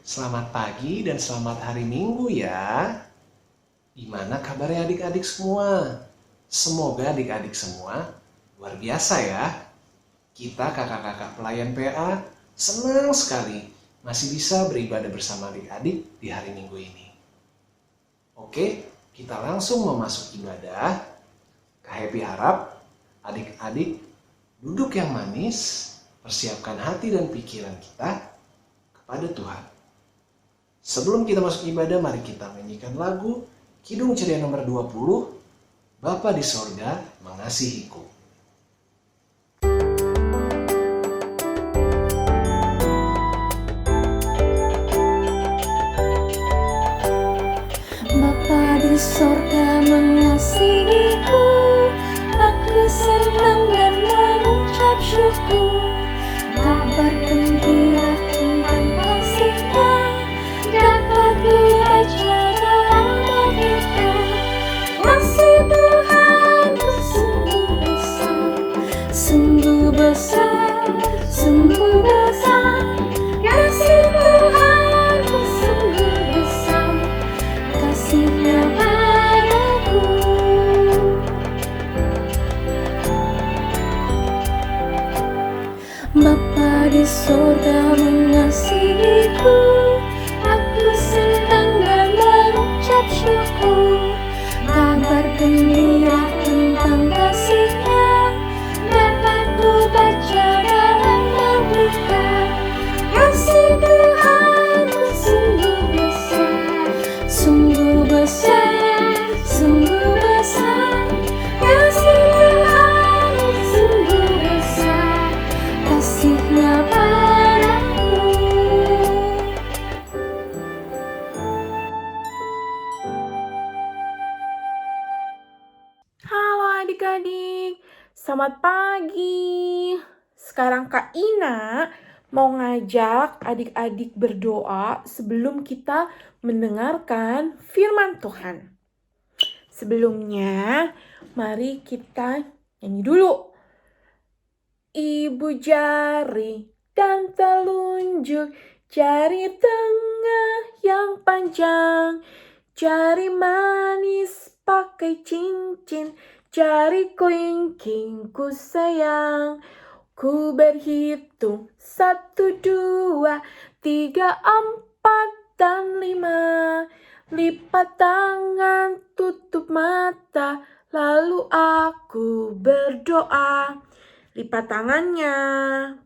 Selamat pagi dan selamat hari Minggu ya. Gimana kabarnya adik-adik semua? Semoga adik-adik semua luar biasa ya. Kita kakak-kakak pelayan PA senang sekali masih bisa beribadah bersama adik-adik di hari Minggu ini. Oke, kita langsung memasuki ibadah. Kak Happy harap adik-adik duduk yang manis, persiapkan hati dan pikiran kita kepada Tuhan. Sebelum kita masuk ibadah, mari kita menyanyikan lagu Kidung Ceria nomor 20, Bapa di Sorga Mengasihiku. Bapa di sorga mengasihiku, aku senang dan mengucap syukur. Kabar gembira tentang kasih-Nya dapat kubaca dalam Alkitab. Kasih Tuhanku sungguh besar, sungguh besar, sungguh besar. Kasih Tuhanku sungguh besar, kasih-Nya padaku. Bapa di sorga mengasihiku, aku senang dan mengucap syukur. Kabar gembira tentang kasih-Nya dapat kubaca dalam Alkitab. Kasih Tuhanku sungguh besar, sungguh besar, sungguh besar. Kasih Tuhanku sungguh besar, kasih-Nya padaku. Halo adik-adik, selamat pagi. Sekarang Kak Ina mau ngajak adik-adik berdoa sebelum kita mendengarkan firman Tuhan. Sebelumnya, mari kita nyanyi dulu. Ibu jari dan telunjuk, jari tengah yang panjang, jari manis pakai cincin, jari kelingking ku sayang. Ku berhitung 1, 2, 3, 4, dan 5. Lipat tangan, tutup mata, lalu aku berdoa. Lipat tangannya,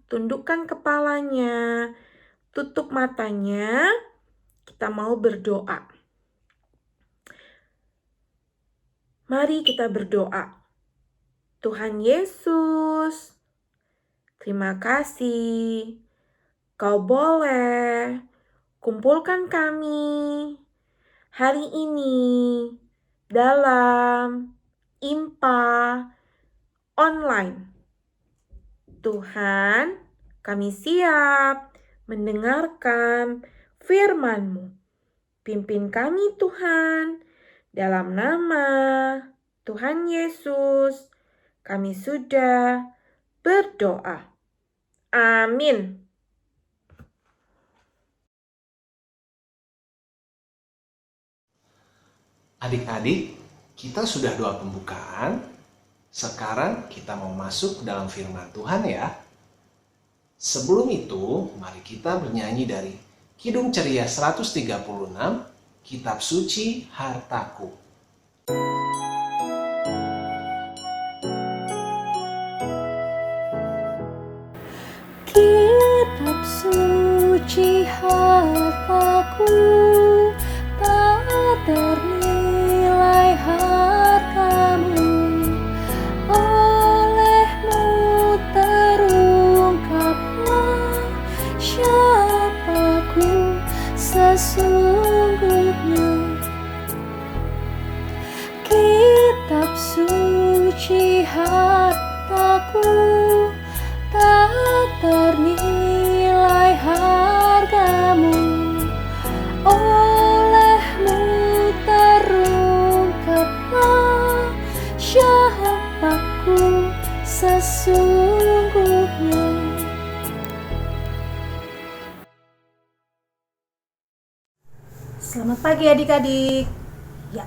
tundukkan kepalanya, tutup matanya. Kita mau berdoa. Mari kita berdoa. Tuhan Yesus, terima kasih. Kau boleh kumpulkan kami hari ini dalam IMPA online. Tuhan, kami siap mendengarkan firman-Mu. Pimpin kami Tuhan, dalam nama Tuhan Yesus, kami sudah berdoa. Amin. Adik-adik, kita sudah doa pembukaan. Sekarang kita mau masuk dalam firman Tuhan ya. Sebelum itu, mari kita bernyanyi dari Kidung Ceria 136, Kitab Suci Hartaku. Kitab suci hartaku, tak ternilai hargamu. Olehmu terungkaplah siapaku sesungguhnya. Kitab suci hartaku, tak ternilai hargamu. Olehmu terungkaplah siapaku sesungguhnya. pagi adik-adik. Ya,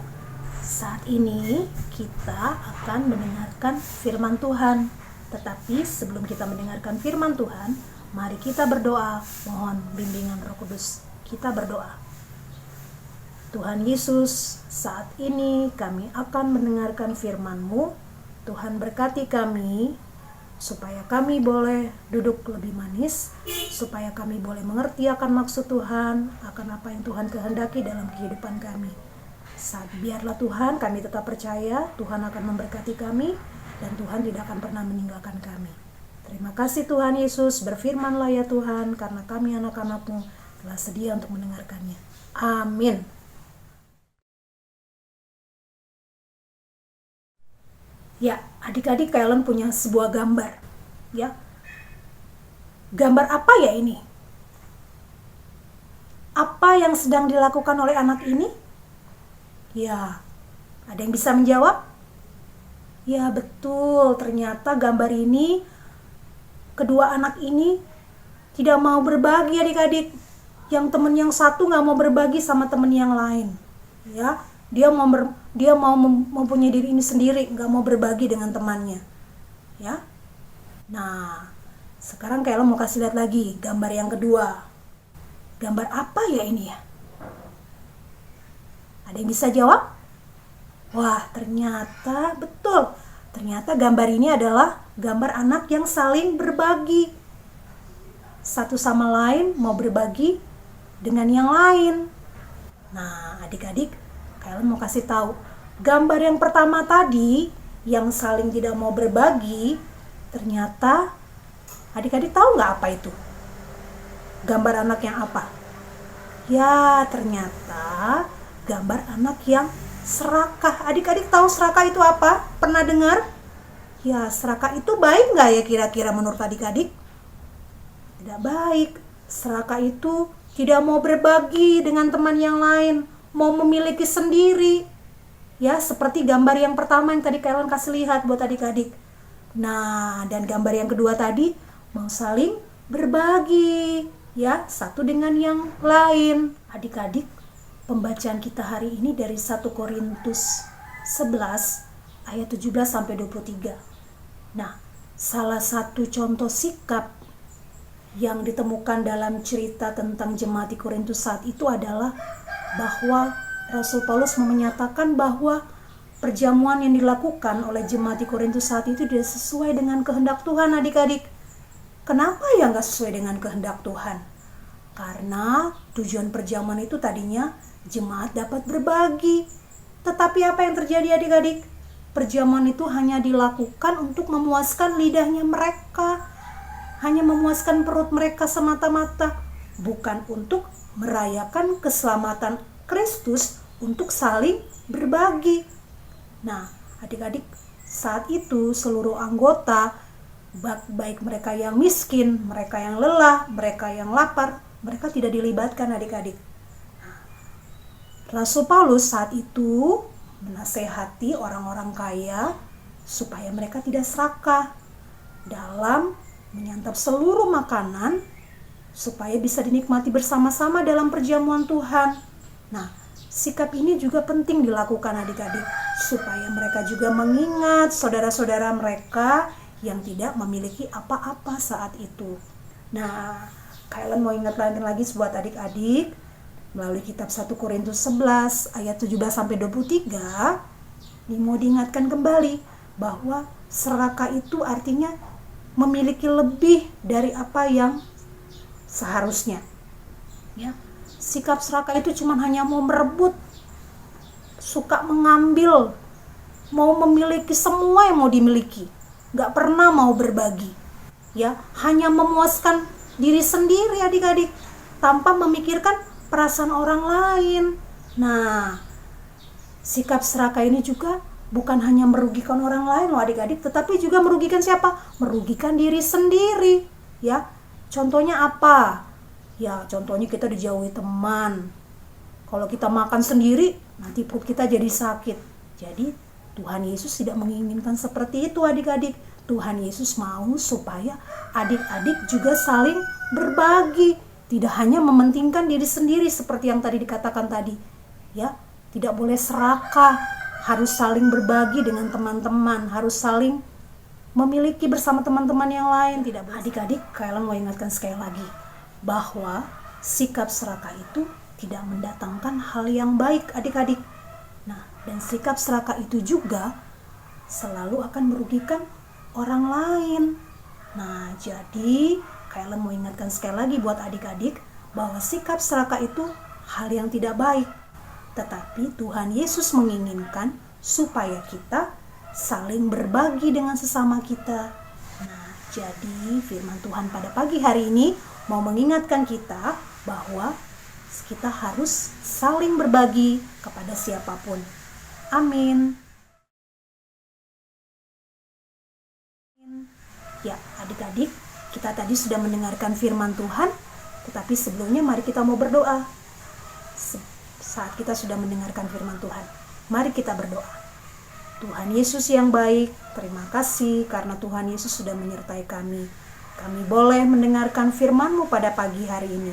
saat ini kita akan mendengarkan firman Tuhan. Tetapi sebelum kita mendengarkan firman Tuhan, mari kita berdoa, mohon bimbingan Roh Kudus. Kita berdoa. Tuhan Yesus, saat ini kami akan mendengarkan firman-Mu. Tuhan berkati kami, supaya kami boleh duduk lebih manis, supaya kami boleh mengerti akan maksud Tuhan, akan apa yang Tuhan kehendaki dalam kehidupan kami. Saat biarlah Tuhan, kami tetap percaya Tuhan akan memberkati kami, dan Tuhan tidak akan pernah meninggalkan kami. Terima kasih Tuhan Yesus, berfirman-Lah ya Tuhan, karena kami anak-anak-Mu telah sedia untuk mendengarkannya. Amin. Ya, adik-adik, kalian punya sebuah gambar. Ya. Gambar apa ya ini? Apa yang sedang dilakukan oleh anak ini? Ya, ada yang bisa menjawab? Ya, betul. Ternyata gambar ini, kedua anak ini tidak mau berbagi adik-adik. Yang teman yang satu gak mau berbagi sama teman yang lain. Ya, dia mau mempunyai diri ini sendiri, gak mau berbagi dengan temannya. Ya. Nah, sekarang Kayla mau kasih lihat lagi gambar yang kedua. Gambar apa ya ini ya? Ada yang bisa jawab? Wah, ternyata betul. Ternyata gambar ini adalah gambar anak yang saling berbagi. Satu sama lain mau berbagi dengan yang lain. Nah, adik-adik, kalian mau kasih tahu. Gambar yang pertama tadi, yang saling tidak mau berbagi, ternyata adik-adik tahu nggak apa itu? Gambar anak yang apa? Ya, ternyata gambar anak yang serakah. Adik-adik tahu serakah itu apa? Pernah dengar? Ya, serakah itu baik nggak ya kira-kira menurut adik-adik? Tidak baik. Serakah itu tidak mau berbagi dengan teman yang lain, mau memiliki sendiri. Ya, seperti gambar yang pertama yang tadi kalian kasih lihat buat adik-adik. Nah, dan gambar yang kedua tadi mau saling berbagi, ya, satu dengan yang lain. Adik-adik, pembacaan kita hari ini dari 1 Korintus 11 ayat 17 sampai 23. Nah, salah satu contoh sikap yang ditemukan dalam cerita tentang jemaat di Korintus saat itu adalah bahwa Rasul Paulus menyatakan bahwa perjamuan yang dilakukan oleh jemaat di Korintus saat itu tidak sesuai dengan kehendak Tuhan, adik-adik. Kenapa ya nggak sesuai dengan kehendak Tuhan? Karena tujuan perjamuan itu tadinya jemaat dapat berbagi. Tetapi apa yang terjadi adik-adik? Perjamuan itu hanya dilakukan untuk memuaskan lidahnya mereka. Hanya memuaskan perut mereka semata-mata. Bukan untuk merayakan keselamatan Kristus untuk saling berbagi. Nah, adik-adik, saat itu seluruh anggota, baik mereka yang miskin, mereka yang lelah, mereka yang lapar, mereka tidak dilibatkan adik-adik. Rasul Paulus saat itu menasehati orang-orang kaya supaya mereka tidak serakah dalam menyantap seluruh makanan supaya bisa dinikmati bersama-sama dalam perjamuan Tuhan. Nah, sikap ini juga penting dilakukan adik-adik supaya mereka juga mengingat saudara-saudara mereka yang tidak memiliki apa-apa saat itu. Nah, kalian mau ingat lagi buat adik-adik melalui kitab 1 Korintus 11 ayat 17 sampai 23, ini mau diingatkan kembali bahwa serakah itu artinya memiliki lebih dari apa yang seharusnya. Ya, sikap serakah itu cuma hanya mau merebut, suka mengambil, mau memiliki semua yang mau dimiliki, nggak pernah mau berbagi. Ya, hanya memuaskan diri sendiri adik-adik, tanpa memikirkan perasaan orang lain. Nah, sikap serakah ini juga bukan hanya merugikan orang lain loh adik-adik, tetapi juga merugikan siapa? Merugikan diri sendiri. Ya, contohnya apa? Ya, contohnya kita dijauhi teman. Kalau kita makan sendiri, nanti perut kita jadi sakit. Jadi, Tuhan Yesus tidak menginginkan seperti itu adik-adik. Tuhan Yesus mau supaya adik-adik juga saling berbagi. Tidak hanya mementingkan diri sendiri seperti yang tadi dikatakan tadi. ya, tidak boleh serakah, harus saling berbagi dengan teman-teman, harus saling memiliki bersama teman-teman yang lain. Tidak boleh. Adik-adik, kalian mau ingatkan sekali lagi bahwa sikap serakah itu tidak mendatangkan hal yang baik, adik-adik. Nah, dan sikap serakah itu juga selalu akan merugikan orang lain. Nah, jadi kalian mau ingatkan sekali lagi buat adik-adik bahwa sikap serakah itu hal yang tidak baik. Tetapi Tuhan Yesus menginginkan supaya kita saling berbagi dengan sesama kita. Nah, jadi firman Tuhan pada pagi hari ini mau mengingatkan kita bahwa kita harus saling berbagi kepada siapapun. Amin. Ya, adik-adik, kita tadi sudah mendengarkan firman Tuhan, tetapi sebelumnya mari kita mau berdoa. Saat kita sudah mendengarkan firman Tuhan, mari kita berdoa. Tuhan Yesus yang baik, terima kasih karena Tuhan Yesus sudah menyertai kami. Kami boleh mendengarkan firman-Mu pada pagi hari ini.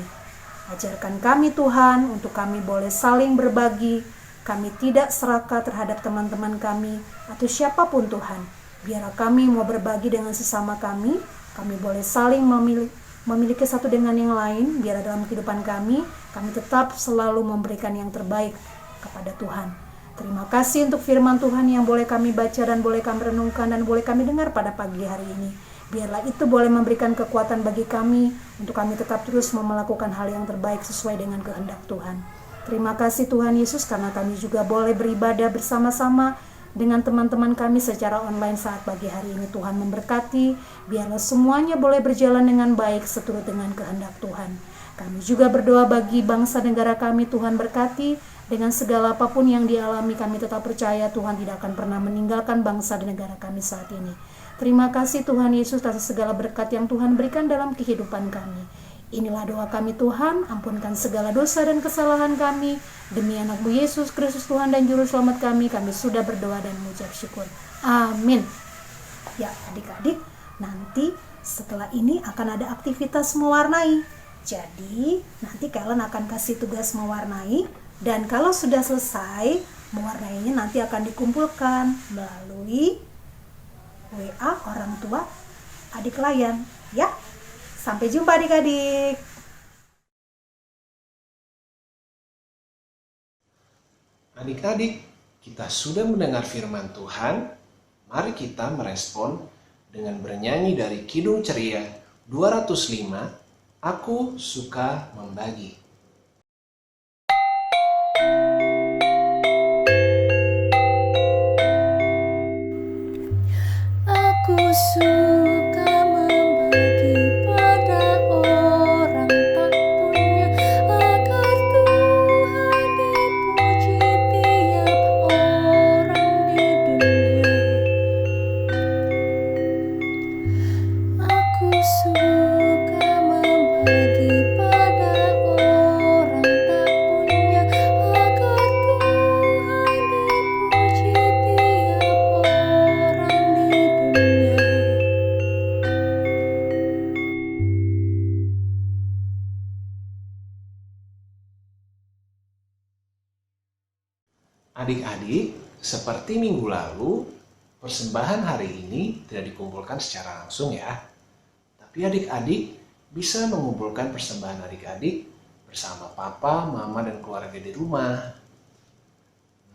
Ajarkan kami Tuhan untuk kami boleh saling berbagi. Kami tidak serakah terhadap teman-teman kami atau siapapun Tuhan. Biar kami mau berbagi dengan sesama kami boleh saling memiliki satu dengan yang lain. Biar dalam kehidupan kami tetap selalu memberikan yang terbaik kepada Tuhan. Terima kasih untuk firman Tuhan yang boleh kami baca dan boleh kami renungkan dan boleh kami dengar pada pagi hari ini. Biarlah itu boleh memberikan kekuatan bagi kami untuk kami tetap terus melakukan hal yang terbaik sesuai dengan kehendak Tuhan. Terima kasih Tuhan Yesus karena kami juga boleh beribadah bersama-sama dengan teman-teman kami secara online saat pagi hari ini. Tuhan memberkati, biarlah semuanya boleh berjalan dengan baik seturut dengan kehendak Tuhan. Kami juga berdoa bagi bangsa negara kami, Tuhan berkati. Dengan segala apapun yang dialami, kami tetap percaya Tuhan tidak akan pernah meninggalkan bangsa dan negara kami saat ini. Terima kasih Tuhan Yesus atas segala berkat yang Tuhan berikan dalam kehidupan kami. Inilah doa kami Tuhan, ampunkan segala dosa dan kesalahan kami. Demi anak-Mu Yesus Kristus Tuhan dan Juru Selamat kami sudah berdoa dan mengucap syukur. Amin. Ya adik-adik, nanti setelah ini akan ada aktivitas mewarnai. Jadi nanti kalian akan kasih tugas mewarnai. Dan kalau sudah selesai, mewarnainya nanti akan dikumpulkan melalui WA orang tua adik layan. Ya, sampai jumpa adik-adik. Adik-adik, kita sudah mendengar firman Tuhan. Mari kita merespon dengan bernyanyi dari Kidung Ceria 205, Aku Suka Membagi. Aku suka membagi pada orang tak punya, agar Tuhan dipuji tiap orang di dunia. Aku suka membagi pada orang tak punya, agar Tuhan dipuji tiap orang di dunia. Adik-adik, seperti minggu lalu, persembahan hari ini tidak dikumpulkan secara langsung ya. Tapi adik-adik bisa mengumpulkan persembahan adik-adik bersama papa, mama, dan keluarga di rumah.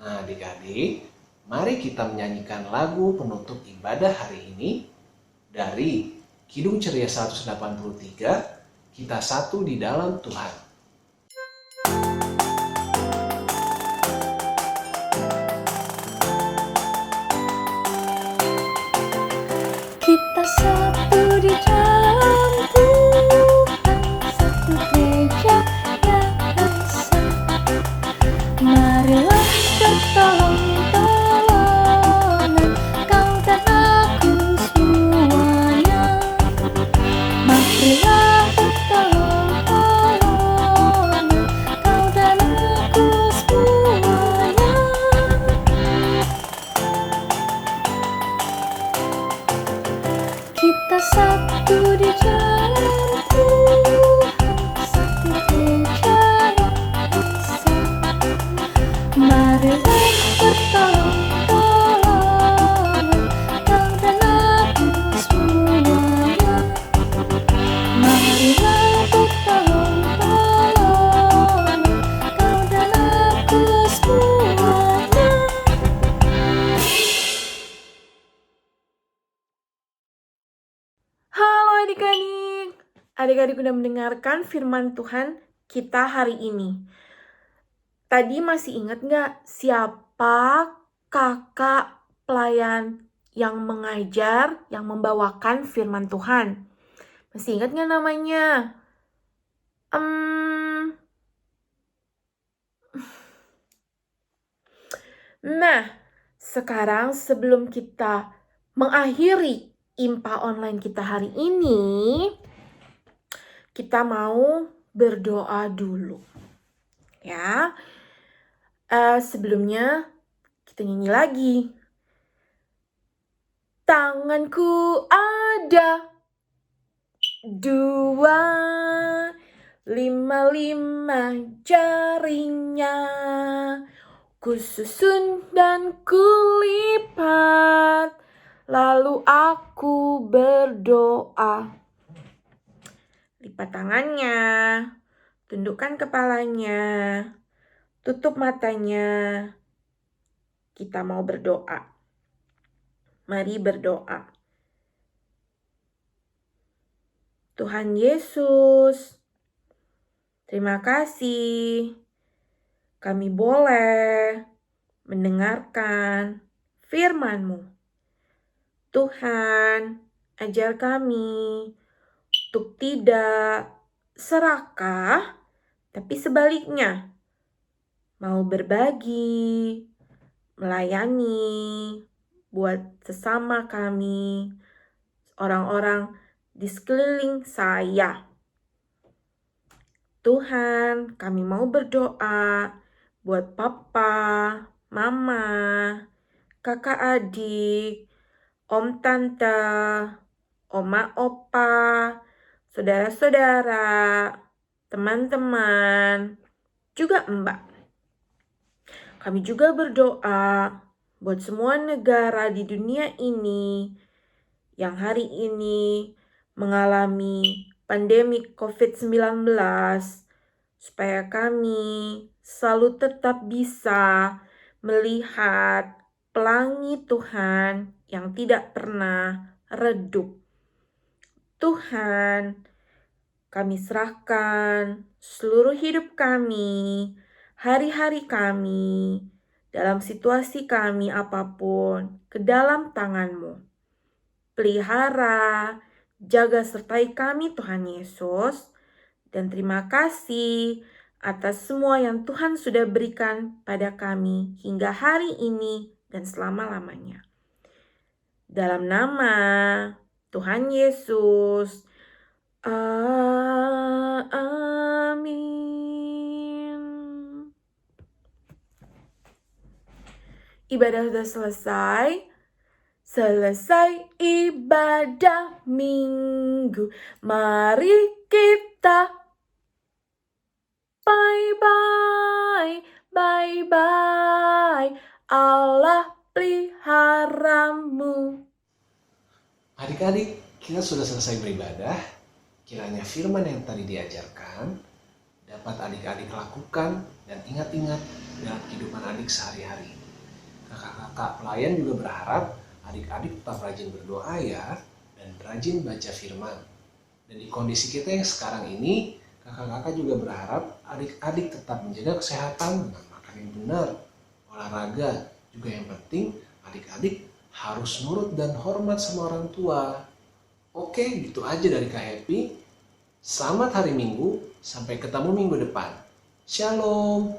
Nah adik-adik, mari kita menyanyikan lagu penutup ibadah hari ini dari Kidung Ceria 183, Kita Satu di Dalam Tuhan. Kita satu di dalam Tuhan, satu gereja yang esa. Marilah bertolong-tolongan, kau dan aku semuanya. Marilah bertolong-tolongan, Adik-adik udah mendengarkan firman Tuhan kita hari ini. Tadi masih ingat nggak siapa kakak pelayan yang mengajar, yang membawakan firman Tuhan? Masih ingat nggak namanya? Nah, sekarang sebelum kita mengakhiri IMPA online kita hari ini, kita mau berdoa dulu. Ya, sebelumnya kita nyanyi lagi. Tanganku ada 2, 5 jarinya. Kususun dan kulipat, lalu aku berdoa. Lipat tangannya, tundukkan kepalanya, tutup matanya. Kita mau berdoa. Mari berdoa. Tuhan Yesus, terima kasih kami boleh mendengarkan firman-Mu. Tuhan, ajar kami untuk tidak serakah, tapi sebaliknya mau berbagi, melayani buat sesama kami, orang-orang di sekeliling saya. Tuhan, kami mau berdoa buat papa, mama, kakak adik, om tante, oma opa, saudara-saudara, teman-teman, juga mbak. Kami juga berdoa buat semua negara di dunia ini yang hari ini mengalami pandemi COVID-19, supaya kami selalu tetap bisa melihat pelangi Tuhan yang tidak pernah redup. Tuhan, kami serahkan seluruh hidup kami, hari-hari kami, dalam situasi kami apapun, ke dalam tangan-Mu. Pelihara, jaga sertai kami Tuhan Yesus, dan terima kasih atas semua yang Tuhan sudah berikan pada kami hingga hari ini dan selama-lamanya. Dalam nama Tuhan Yesus, amin. Ibadah sudah selesai. Selesai ibadah minggu, mari kita bye-bye, bye-bye, Allah peliharamu. Adik-adik, kita sudah selesai beribadah. Kiranya firman yang tadi diajarkan dapat adik-adik lakukan dan ingat-ingat dalam kehidupan adik sehari-hari. Kakak-kakak pelayan juga berharap adik-adik tetap rajin berdoa ya, dan rajin baca firman. Dan di kondisi kita yang sekarang ini, kakak-kakak juga berharap adik-adik tetap menjaga kesehatan dengan makan yang benar, olahraga. Juga yang penting, adik-adik harus nurut dan hormat sama orang tua. Oke, gitu aja dari Kak Happy. Selamat hari Minggu, sampai ketemu minggu depan. Shalom.